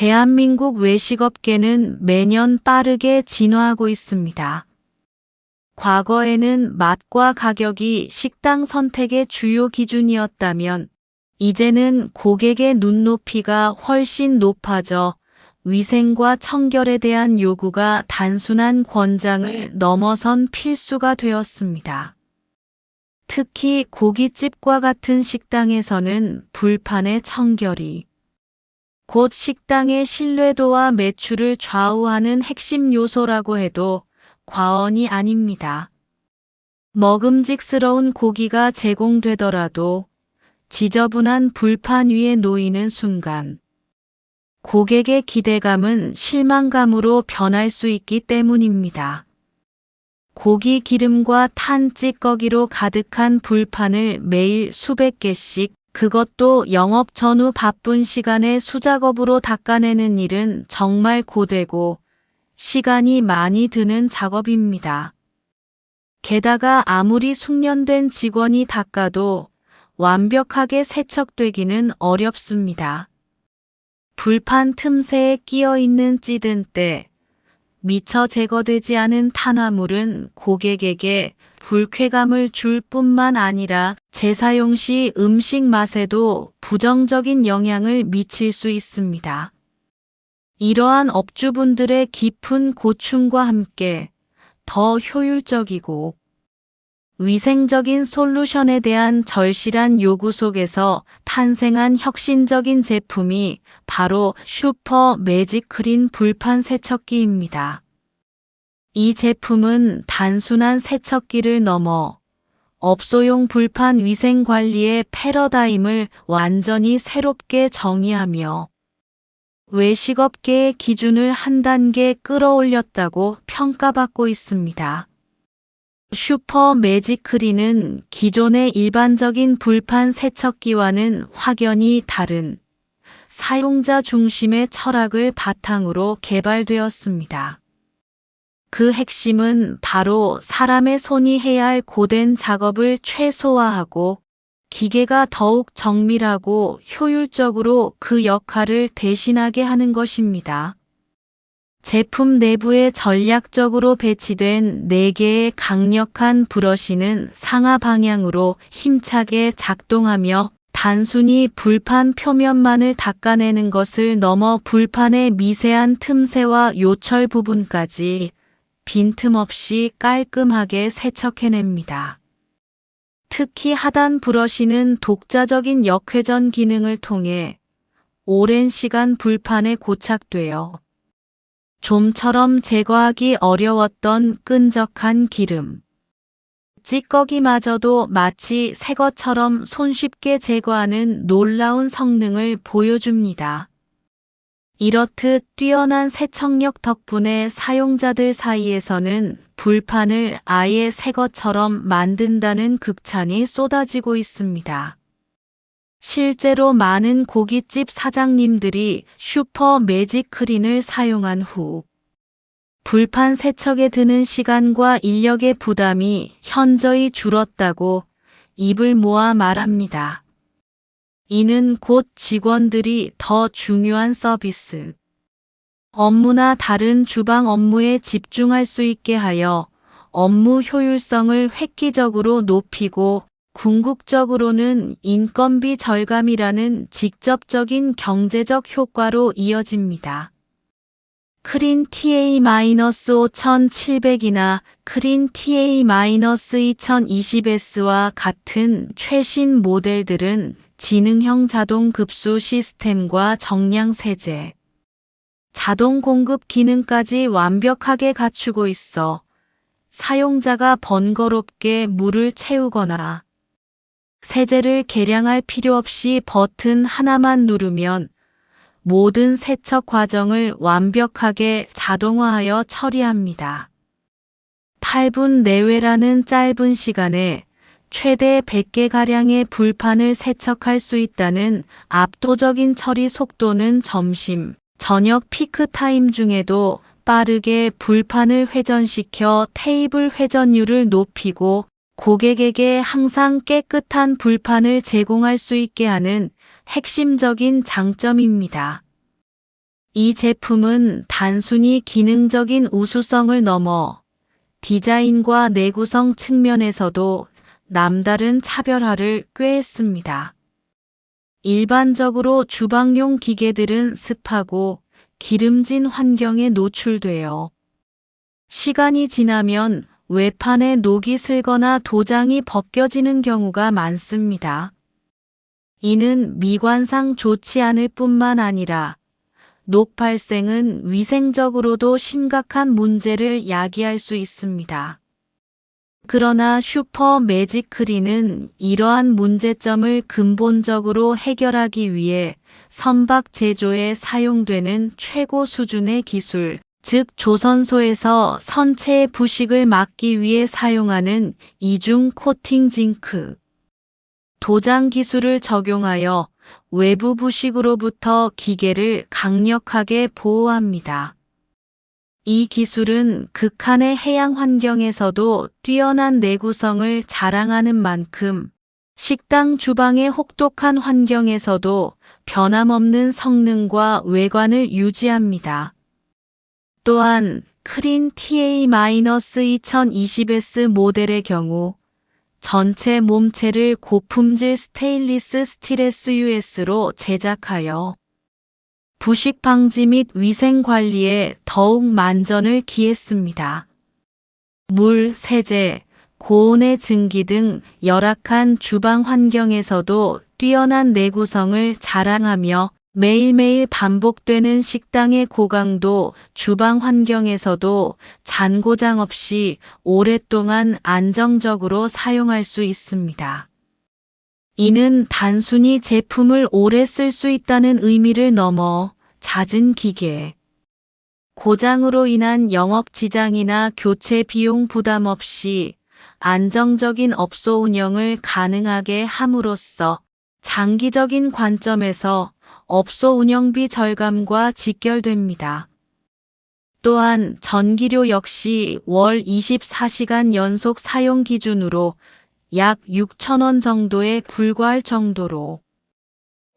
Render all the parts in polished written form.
대한민국 외식업계는 매년 빠르게 진화하고 있습니다. 과거에는 맛과 가격이 식당 선택의 주요 기준이었다면 이제는 고객의 눈높이가 훨씬 높아져 위생과 청결에 대한 요구가 단순한 권장을 넘어선 필수가 되었습니다. 특히 고깃집과 같은 식당에서는 불판의 청결이 곧 식당의 신뢰도와 매출을 좌우하는 핵심 요소라고 해도 과언이 아닙니다. 먹음직스러운 고기가 제공되더라도 지저분한 불판 위에 놓이는 순간 고객의 기대감은 실망감으로 변할 수 있기 때문입니다. 고기 기름과 탄 찌꺼기로 가득한 불판을 매일 수백 개씩, 그것도 영업 전후 바쁜 시간에 수작업으로 닦아내는 일은 정말 고되고 시간이 많이 드는 작업입니다. 게다가 아무리 숙련된 직원이 닦아도 완벽하게 세척되기는 어렵습니다. 불판 틈새에 끼어 있는 찌든 때, 미처 제거되지 않은 탄화물은 고객에게 불쾌감을 줄 뿐만 아니라 재사용 시 음식 맛에도 부정적인 영향을 미칠 수 있습니다. 이러한 업주분들의 깊은 고충과 함께 더 효율적이고 위생적인 솔루션에 대한 절실한 요구 속에서 탄생한 혁신적인 제품이 바로 슈퍼 매직 클린 불판 세척기입니다. 이 제품은 단순한 세척기를 넘어 업소용 불판 위생 관리의 패러다임을 완전히 새롭게 정의하며 외식업계의 기준을 한 단계 끌어올렸다고 평가받고 있습니다. 슈퍼 매직 클린은 기존의 일반적인 불판 세척기와는 확연히 다른 사용자 중심의 철학을 바탕으로 개발되었습니다. 그 핵심은 바로 사람의 손이 해야 할 고된 작업을 최소화하고 기계가 더욱 정밀하고 효율적으로 그 역할을 대신하게 하는 것입니다. 제품 내부에 전략적으로 배치된 4개의 강력한 브러쉬는 상하 방향으로 힘차게 작동하며 단순히 불판 표면만을 닦아내는 것을 넘어 불판의 미세한 틈새와 요철 부분까지 빈틈없이 깔끔하게 세척해냅니다. 특히 하단 브러쉬는 독자적인 역회전 기능을 통해 오랜 시간 불판에 고착되어 좀처럼 제거하기 어려웠던 끈적한 기름, 찌꺼기마저도 마치 새 것처럼 손쉽게 제거하는 놀라운 성능을 보여줍니다. 이렇듯 뛰어난 세척력 덕분에 사용자들 사이에서는 불판을 아예 새 것처럼 만든다는 극찬이 쏟아지고 있습니다. 실제로 많은 고깃집 사장님들이 슈퍼 매직 클린을 사용한 후 불판 세척에 드는 시간과 인력의 부담이 현저히 줄었다고 입을 모아 말합니다. 이는 곧 직원들이 더 중요한 서비스, 업무나 다른 주방 업무에 집중할 수 있게 하여 업무 효율성을 획기적으로 높이고 궁극적으로는 인건비 절감이라는 직접적인 경제적 효과로 이어집니다. 클린 TA-5700이나 클린 TA-2020S와 같은 최신 모델들은 지능형 자동 급수 시스템과 정량 세제, 자동 공급 기능까지 완벽하게 갖추고 있어 사용자가 번거롭게 물을 채우거나 세제를 계량할 필요 없이 버튼 하나만 누르면 모든 세척 과정을 완벽하게 자동화하여 처리합니다. 8분 내외라는 짧은 시간에 최대 100개가량의 불판을 세척할 수 있다는 압도적인 처리 속도는 점심, 저녁 피크 타임 중에도 빠르게 불판을 회전시켜 테이블 회전율을 높이고 고객에게 항상 깨끗한 불판을 제공할 수 있게 하는 핵심적인 장점입니다. 이 제품은 단순히 기능적인 우수성을 넘어 디자인과 내구성 측면에서도 남다른 차별화를 꾀했습니다. 일반적으로 주방용 기계들은 습하고 기름진 환경에 노출되어 시간이 지나면 외판에 녹이 슬거나 도장이 벗겨지는 경우가 많습니다. 이는 미관상 좋지 않을 뿐만 아니라 녹 발생은 위생적으로도 심각한 문제를 야기할 수 있습니다. 그러나 슈퍼 매직 클린은 이러한 문제점을 근본적으로 해결하기 위해 선박 제조에 사용되는 최고 수준의 기술, 즉 조선소에서 선체의 부식을 막기 위해 사용하는 이중 코팅 징크, 도장 기술을 적용하여 외부 부식으로부터 기계를 강력하게 보호합니다. 이 기술은 극한의 해양 환경에서도 뛰어난 내구성을 자랑하는 만큼 식당 주방의 혹독한 환경에서도 변함없는 성능과 외관을 유지합니다. 또한 크린 TA-2020S 모델의 경우 전체 몸체를 고품질 스테인리스 스틸 SUS로 제작하여 부식 방지 및 위생 관리에 더욱 만전을 기했습니다. 물, 세제, 고온의 증기 등 열악한 주방 환경에서도 뛰어난 내구성을 자랑하며 매일매일 반복되는 식당의 고강도 주방 환경에서도 잔고장 없이 오랫동안 안정적으로 사용할 수 있습니다. 이는 단순히 제품을 오래 쓸 수 있다는 의미를 넘어 잦은 기계, 고장으로 인한 영업 지장이나 교체 비용 부담 없이 안정적인 업소 운영을 가능하게 함으로써 장기적인 관점에서 업소 운영비 절감과 직결됩니다. 또한 전기료 역시 월 24시간 연속 사용 기준으로 약 6,000원 정도에 불과할 정도로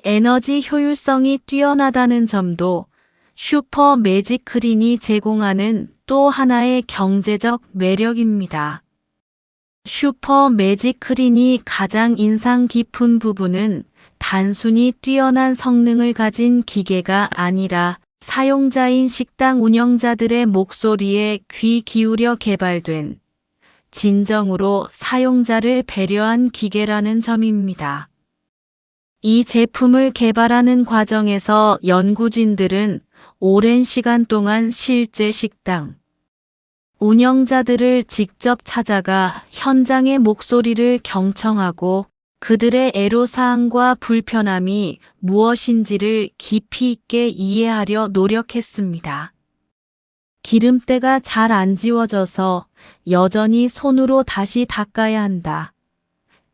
에너지 효율성이 뛰어나다는 점도 슈퍼 매직 클린이 제공하는 또 하나의 경제적 매력입니다. 슈퍼 매직 클린이 가장 인상 깊은 부분은 단순히 뛰어난 성능을 가진 기계가 아니라 사용자인 식당 운영자들의 목소리에 귀 기울여 개발된 진정으로 사용자를 배려한 기계라는 점입니다. 이 제품을 개발하는 과정에서 연구진들은 오랜 시간 동안 실제 식당 운영자들을 직접 찾아가 현장의 목소리를 경청하고 그들의 애로사항과 불편함이 무엇인지를 깊이 있게 이해하려 노력했습니다. 기름때가 잘 안 지워져서 여전히 손으로 다시 닦아야 한다.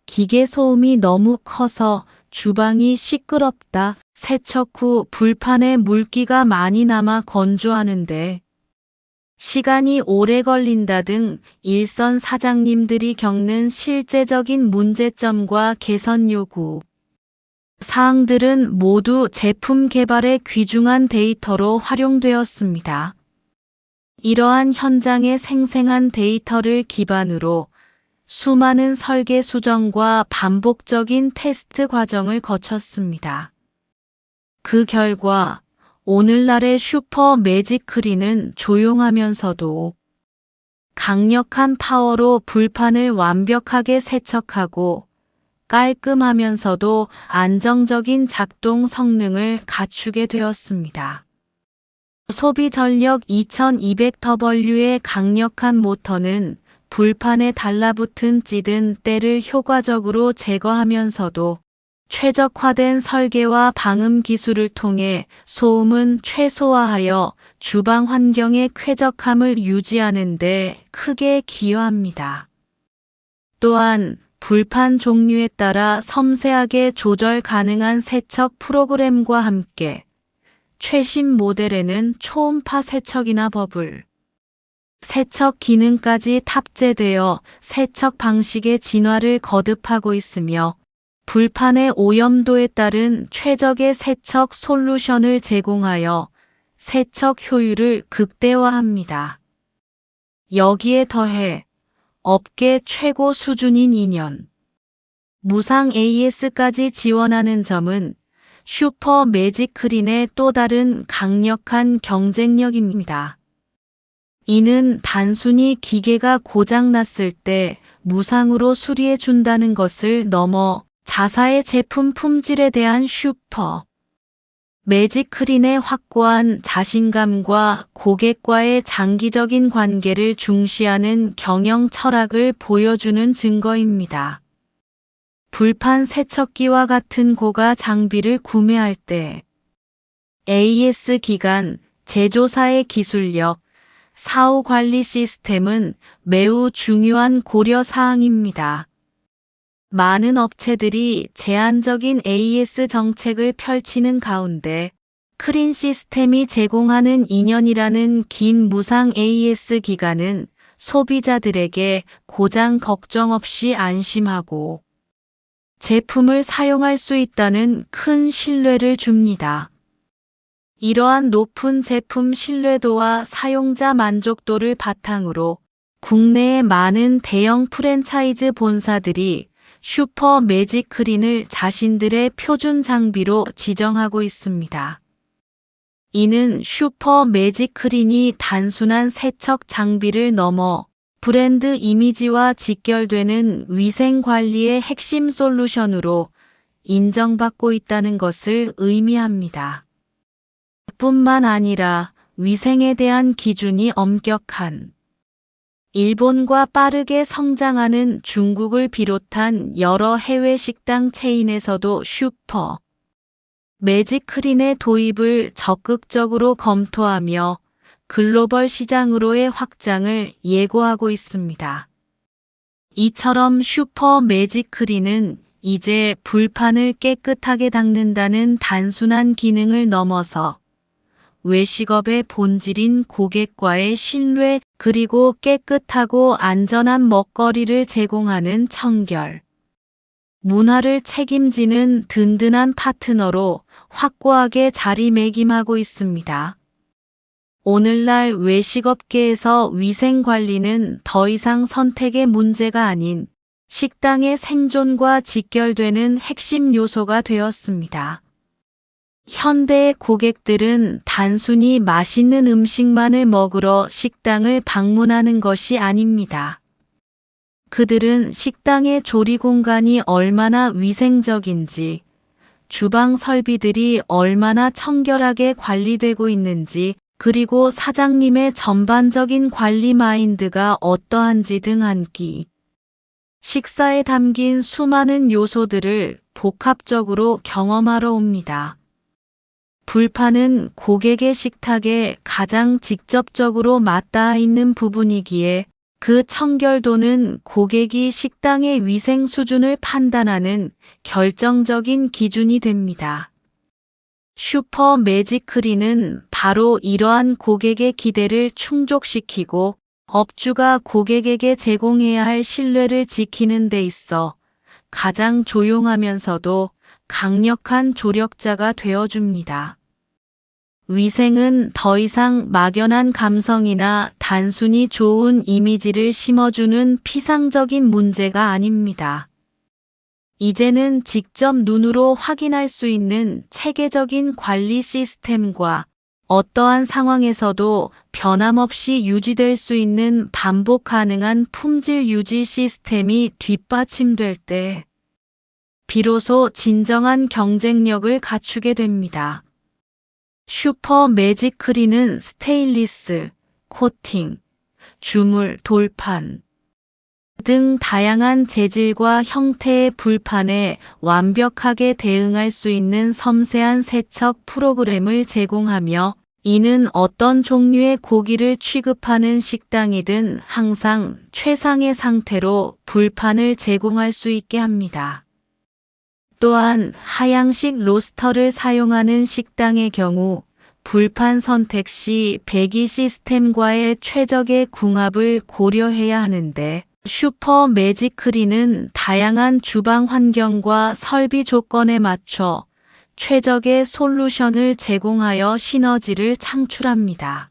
기계 소음이 너무 커서 주방이 시끄럽다. 세척 후 불판에 물기가 많이 남아 건조하는데 시간이 오래 걸린다 등 일선 사장님들이 겪는 실제적인 문제점과 개선 요구 사항들은 모두 제품 개발의 귀중한 데이터로 활용되었습니다. 이러한 현장의 생생한 데이터를 기반으로 수많은 설계 수정과 반복적인 테스트 과정을 거쳤습니다. 그 결과 오늘날의 슈퍼 매직 클린은 조용하면서도 강력한 파워로 불판을 완벽하게 세척하고 깔끔하면서도 안정적인 작동 성능을 갖추게 되었습니다. 소비 전력 2200W의 강력한 모터는 불판에 달라붙은 찌든 때를 효과적으로 제거하면서도 최적화된 설계와 방음 기술을 통해 소음은 최소화하여 주방 환경의 쾌적함을 유지하는 데 크게 기여합니다. 또한 불판 종류에 따라 섬세하게 조절 가능한 세척 프로그램과 함께 최신 모델에는 초음파 세척이나 버블 세척 기능까지 탑재되어 세척 방식의 진화를 거듭하고 있으며 불판의 오염도에 따른 최적의 세척 솔루션을 제공하여 세척 효율을 극대화합니다. 여기에 더해 업계 최고 수준인 2년 무상 AS까지 지원하는 점은 슈퍼 매직 클린의 또 다른 강력한 경쟁력입니다. 이는 단순히 기계가 고장났을 때 무상으로 수리해 준다는 것을 넘어 자사의 제품 품질에 대한 슈퍼 매직 클린의 확고한 자신감과 고객과의 장기적인 관계를 중시하는 경영 철학을 보여주는 증거입니다. 불판 세척기와 같은 고가 장비를 구매할 때 AS 기간, 제조사의 기술력, 사후 관리 시스템은 매우 중요한 고려 사항입니다. 많은 업체들이 제한적인 AS 정책을 펼치는 가운데 클린 시스템이 제공하는 2년이라는 긴 무상 AS 기간은 소비자들에게 고장 걱정 없이 안심하고 제품을 사용할 수 있다는 큰 신뢰를 줍니다. 이러한 높은 제품 신뢰도와 사용자 만족도를 바탕으로 국내의 많은 대형 프랜차이즈 본사들이 슈퍼 매직 클린을 자신들의 표준 장비로 지정하고 있습니다. 이는 슈퍼 매직 클린이 단순한 세척 장비를 넘어 브랜드 이미지와 직결되는 위생 관리의 핵심 솔루션으로 인정받고 있다는 것을 의미합니다. 뿐만 아니라 위생에 대한 기준이 엄격한 일본과 빠르게 성장하는 중국을 비롯한 여러 해외 식당 체인에서도 슈퍼 매직 클린의 도입을 적극적으로 검토하며 글로벌 시장으로의 확장을 예고하고 있습니다. 이처럼 슈퍼 매직 클린은 이제 불판을 깨끗하게 닦는다는 단순한 기능을 넘어서 외식업의 본질인 고객과의 신뢰 그리고 깨끗하고 안전한 먹거리를 제공하는 청결, 문화를 책임지는 든든한 파트너로 확고하게 자리매김하고 있습니다. 오늘날 외식업계에서 위생관리는 더 이상 선택의 문제가 아닌 식당의 생존과 직결되는 핵심 요소가 되었습니다. 현대의 고객들은 단순히 맛있는 음식만을 먹으러 식당을 방문하는 것이 아닙니다. 그들은 식당의 조리 공간이 얼마나 위생적인지, 주방 설비들이 얼마나 청결하게 관리되고 있는지, 그리고 사장님의 전반적인 관리 마인드가 어떠한지 등 한 끼 식사에 담긴 수많은 요소들을 복합적으로 경험하러 옵니다. 불판은 고객의 식탁에 가장 직접적으로 맞닿아 있는 부분이기에 그 청결도는 고객이 식당의 위생 수준을 판단하는 결정적인 기준이 됩니다. 슈퍼 매직 클린은 바로 이러한 고객의 기대를 충족시키고 업주가 고객에게 제공해야 할 신뢰를 지키는 데 있어 가장 조용하면서도 강력한 조력자가 되어줍니다. 위생은 더 이상 막연한 감성이나 단순히 좋은 이미지를 심어주는 피상적인 문제가 아닙니다. 이제는 직접 눈으로 확인할 수 있는 체계적인 관리 시스템과 어떠한 상황에서도 변함없이 유지될 수 있는 반복 가능한 품질 유지 시스템이 뒷받침될 때 비로소 진정한 경쟁력을 갖추게 됩니다. 슈퍼 매직 클린은 스테인리스, 코팅, 주물, 돌판 등 다양한 재질과 형태의 불판에 완벽하게 대응할 수 있는 섬세한 세척 프로그램을 제공하며 이는 어떤 종류의 고기를 취급하는 식당이든 항상 최상의 상태로 불판을 제공할 수 있게 합니다. 또한 하향식 로스터를 사용하는 식당의 경우 불판 선택 시 배기 시스템과의 최적의 궁합을 고려해야 하는데 슈퍼 매직 클린은 다양한 주방 환경과 설비 조건에 맞춰 최적의 솔루션을 제공하여 시너지를 창출합니다.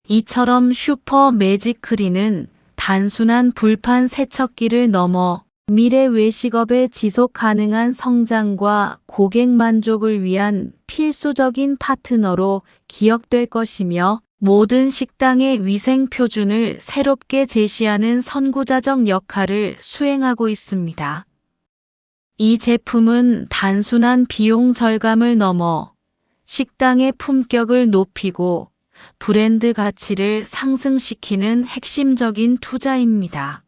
이처럼 슈퍼 매직크린은 단순한 불판 세척기를 넘어 미래 외식업의 지속 가능한 성장과 고객 만족을 위한 필수적인 파트너로 기억될 것이며 모든 식당의 위생 표준을 새롭게 제시하는 선구자적 역할을 수행하고 있습니다. 이 제품은 단순한 비용 절감을 넘어 식당의 품격을 높이고 브랜드 가치를 상승시키는 핵심적인 투자입니다.